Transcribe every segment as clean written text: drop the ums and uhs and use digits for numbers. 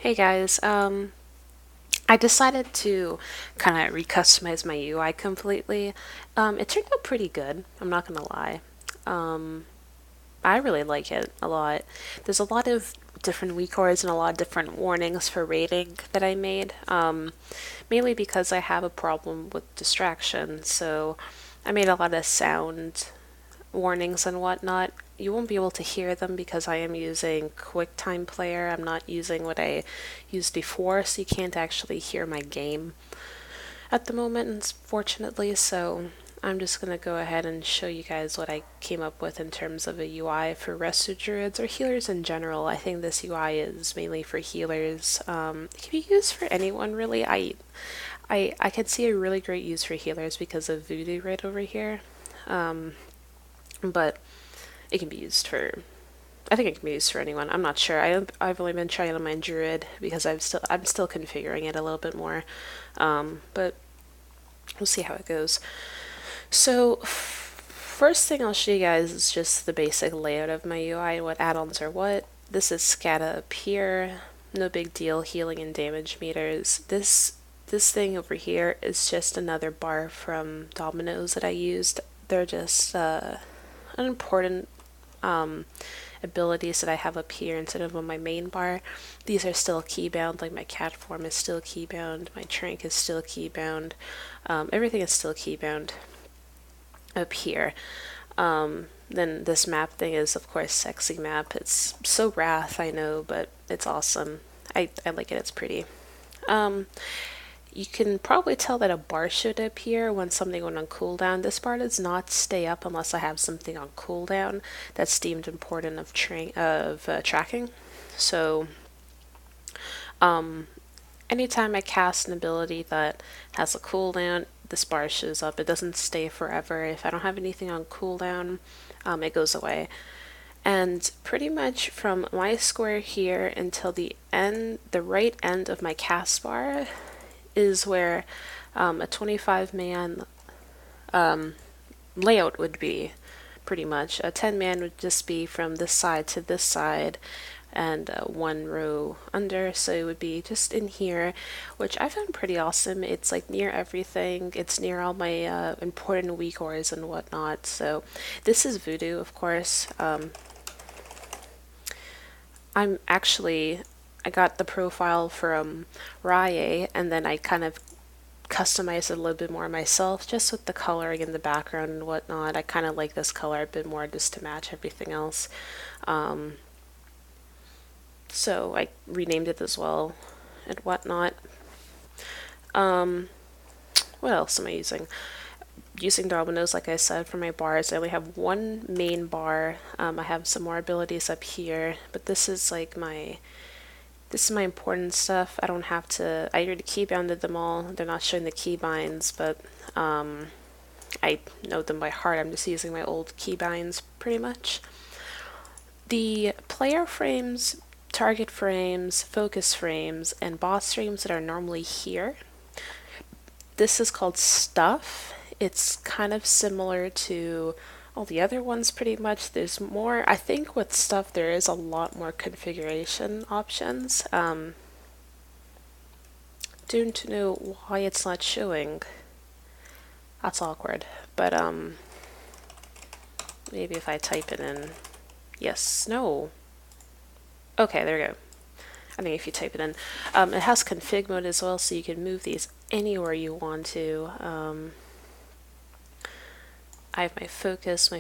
Hey guys, I decided to kind of recustomize my UI completely. It turned out pretty good, I'm not gonna lie. Um, I really like it a lot. There's a lot of different Weakauras and a lot of different warnings for raiding that I made, mainly because I have a problem with distraction, so I made a lot of sound warnings and whatnot. You won't be able to hear them because I am using QuickTime Player. I'm not using what I used before, so you can't actually hear my game at the moment, unfortunately. So I'm just going to go ahead and show you guys what I came up with in terms of a UI for Resto Druids or healers in general. I think this UI is mainly for healers. It can be used for anyone, really. I can see a really great use for healers because of Vuhdo right over here. But it can be used for, I think it can be used for anyone. I'm not sure. I've only been trying on my druid because I'm still configuring it a little bit more. But we'll see how it goes. So first thing I'll show you guys is just the basic layout of my UI and what add-ons are what. This is Skada up here. No big deal, healing and damage meters. This thing over here is just another bar from Dominos that I used. They're just unimportant abilities that I have up here instead of on my main bar. These are still keybound, like my cat form is still keybound, my trank is still keybound, everything is still keybound up here. Then this map thing is of course SexyMap. It's so wrath, I know, but it's awesome. I like it, it's pretty. You can probably tell that a bar should appear when something went on cooldown. This bar does not stay up unless I have something on cooldown that's deemed important of tracking. So, anytime I cast an ability that has a cooldown, this bar shows up. It doesn't stay forever. If I don't have anything on cooldown, it goes away. And pretty much from my square here until the end, the right end of my cast bar, is where a 25-man layout would be, pretty much. A 10-man would just be from this side to this side and one row under, so it would be just in here, which I found pretty awesome. It's like near everything. It's near all my important Weakauras and whatnot. So this is Vuhdo, of course. I got the profile from Rye, and then I kind of customized it a little bit more myself, just with the coloring in the background and whatnot. I kind of like this color a bit more just to match everything else. So I renamed it as well and whatnot. What else am I using? Using Dominos, like I said, for my bars. I only have one main bar. I have some more abilities up here, but this is like this is my important stuff. I don't have to, I already keybounded them all. They're not showing the keybinds, but I know them by heart. I'm just using my old keybinds pretty much. The player frames, target frames, focus frames, and boss frames that are normally here, this is called Stuf. It's kind of similar to all the other ones pretty much. There's more, I think with Stuf there is a lot more configuration options. Don't know why it's not showing. That's awkward. But maybe if I type it in. Yes, no. Okay, there we go. I think if you type it in. It has config mode as well, so you can move these anywhere you want to. I have my focus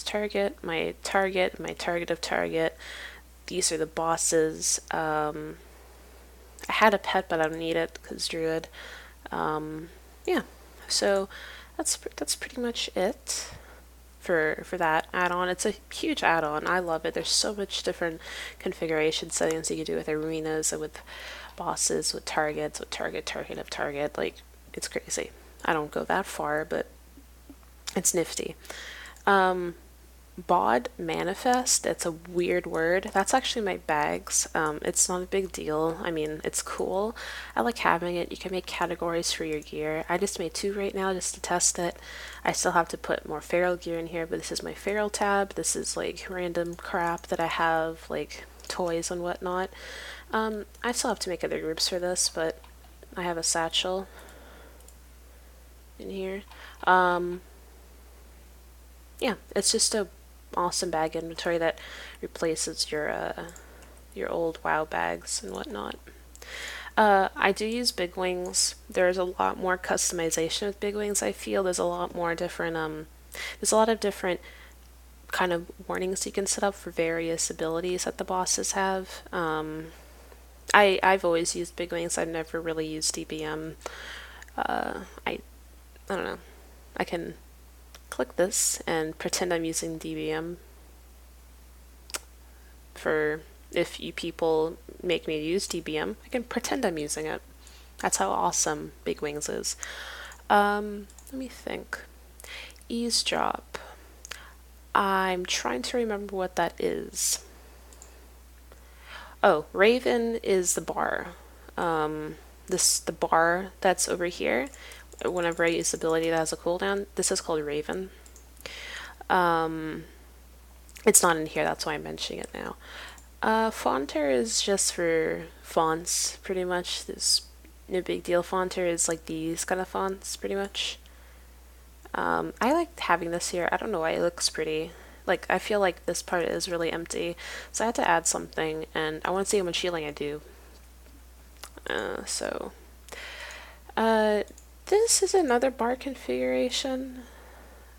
target, my target of target. These are the bosses. I had a pet, but I don't need it because Druid. Yeah, so that's pretty much it for that add-on. It's a huge add-on. I love it. There's so much different configuration settings you can do with arenas and with bosses, with targets, with target of target. Like, it's crazy. I don't go that far, but it's nifty. Baud Manifest, it's a weird word. That's actually my bags. It's not a big deal. I mean, it's cool. I like having it. You can make categories for your gear. I just made 2 right now just to test it. I still have to put more feral gear in here, but this is my feral tab. This is like random crap that I have, like toys and whatnot. I still have to make other groups for this, but I have a satchel in here. Yeah, it's just a awesome bag inventory that replaces your old WoW bags and whatnot. I do use big wings. There's a lot more customization with big wings. I feel there's a lot more different there's a lot of different kind of warnings you can set up for various abilities that the bosses have. I've always used big wings. I've never really used DBM. I don't know. I can click this and pretend I'm using DBM for if you people make me use DBM, I can pretend I'm using it. That's how awesome Big Wings is. Let me think. EavesDrop. I'm trying to remember what that is. Oh, Raven is the bar. The bar that's over here. Whenever I use the ability that has a cooldown, this is called Raven. It's not in here, that's why I'm mentioning it now. Fonter is just for fonts, pretty much. There's no big deal. Fonter is like these kind of fonts, pretty much. I like having this here. I don't know why it looks pretty. Like, I feel like this part is really empty, so I had to add something, and I want to see how much healing I do. This is another bar configuration.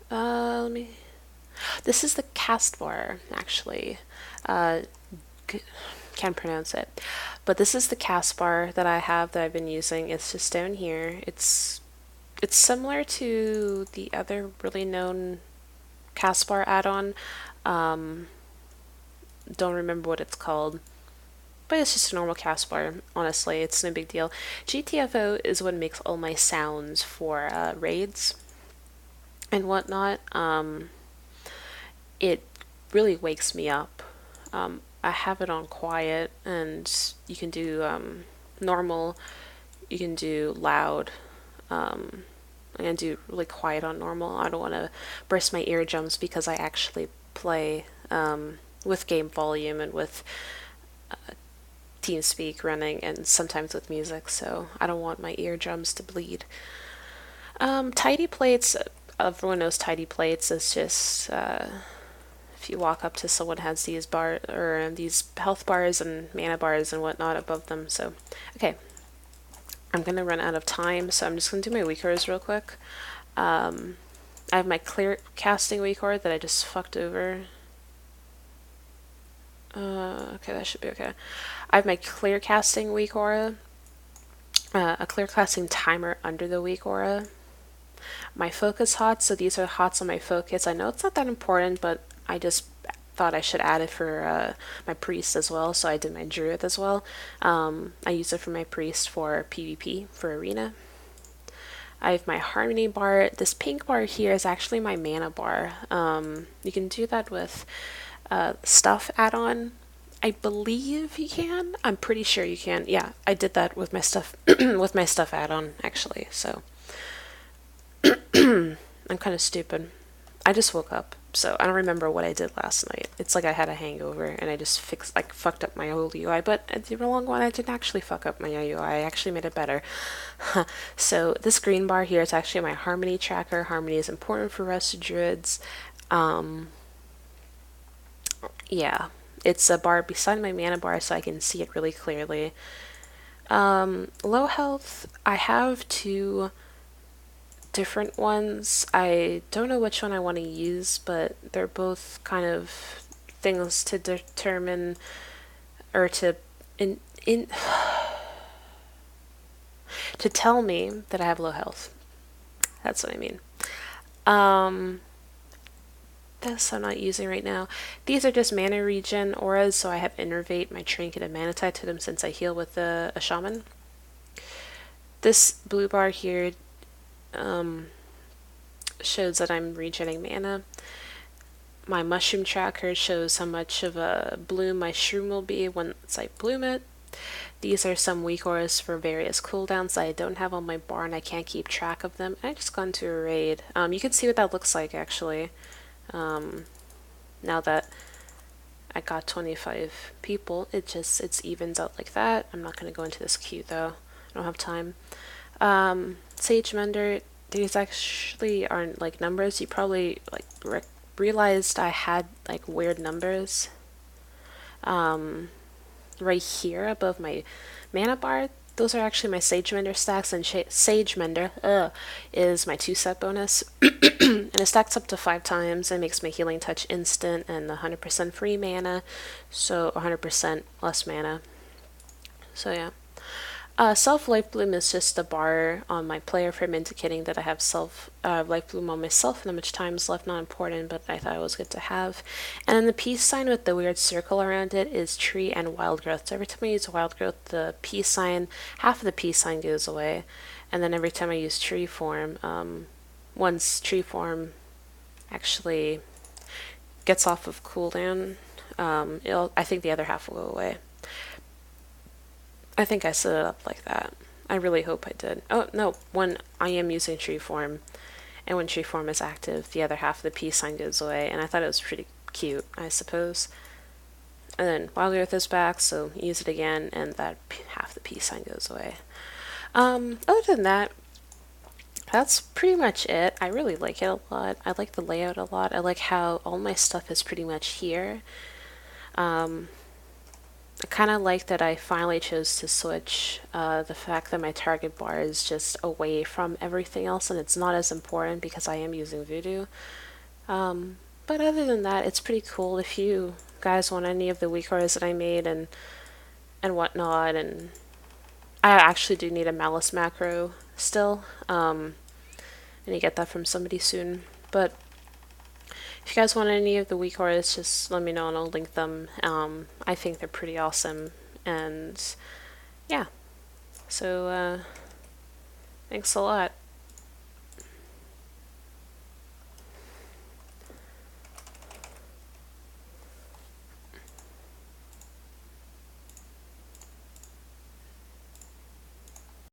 This is the Castbar, actually. Can't pronounce it. But this is the Castbar that I have that I've been using. It's just down here. It's similar to the other really known Castbar add-on. Don't remember what it's called. But it's just a normal Castbar. Honestly, it's no big deal. GTFO is what makes all my sounds for raids and whatnot. It really wakes me up. I have it on quiet, and you can do normal, you can do loud. I'm going to do really quiet on normal. I don't want to burst my eardrums because I actually play with game volume and with TeamSpeak running and sometimes with music, so I don't want my eardrums to bleed. Tidy plates, everyone knows tidy plates is just if you walk up to someone who has these these health bars and mana bars and whatnot above them. So okay, I'm gonna run out of time, so I'm just gonna do my Weakauras real quick. I have my clear casting Weakaura that I just fucked over. Okay, that should be okay. I have my clear casting Weakaura, a clear casting timer under the Weakaura, my focus hots, so these are hots on my focus. I know it's not that important, but I just thought I should add it for my priest as well, so I did my druid as well. I use it for my priest for PvP, for arena. I have my harmony bar. This pink bar here is actually my mana bar. You can do that with Stuf add-on. I believe you can. I'm pretty sure you can. Yeah, I did that with my stuff with my Stuf add-on actually. So I'm kind of stupid. I just woke up, so I don't remember what I did last night. It's like I had a hangover and I just fucked up my whole UI, but in the long run I didn't actually fuck up my UI. I actually made it better. So this green bar here is actually my harmony tracker. Harmony is important for Resto Druids. Yeah, it's a bar beside my mana bar so I can see it really clearly. Low health, I have two different ones. I don't know which one I want to use, but they're both kind of things to determine or to to tell me that I have low health. That's what I mean. This I'm not using right now. These are just mana regen auras, so I have Innervate, my trinket, and Manatite to them since I heal with a shaman. This blue bar here shows that I'm regenerating mana. My mushroom tracker shows how much of a bloom my shroom will be once I bloom it. These are some Weakauras for various cooldowns that I don't have on my bar and I can't keep track of them. I just got into a raid. You can see what that looks like actually. Now that I got 25 people. It's evens out like that. I'm not going to go into this queue though. I don't have time. Sage Mender, these actually aren't like numbers. You probably like realized I had like weird numbers right here above my mana bar. Those are actually my Sage Mender stacks, and Sage Mender is my 2-set bonus. And it stacks up to 5 times and makes my healing touch instant and 100% free mana, so 100% less mana. So yeah. Self Life Bloom is just a bar on my player frame indicating that I have self Life Bloom on myself and how much time is left. Not important, but I thought it was good to have. And then the peace sign with the weird circle around it is tree and wild growth. So every time I use wild growth, the peace sign, half of the peace sign goes away. And then every time I use tree form, once tree form actually gets off of cooldown, I think the other half will go away. I think I set it up like that. I really hope I did. Oh, no, when I am using tree form, and when tree form is active, the other half of the peace sign goes away, and I thought it was pretty cute, I suppose. And then Wild Earth is back, so use it again, and that half the peace sign goes away. Other than that, that's pretty much it. I really like it a lot. I like the layout a lot. I like how all my stuff is pretty much here. I kind of like that I finally chose to switch the fact that my target bar is just away from everything else and it's not as important because I am using Vuhdo. But other than that, it's pretty cool. If you guys want any of the Weakauras that I made and whatnot, and I actually do need a Malice macro still, and you get that from somebody soon. But if you guys want any of the Weakauras, just let me know and I'll link them. I think they're pretty awesome, and yeah. So, thanks a lot.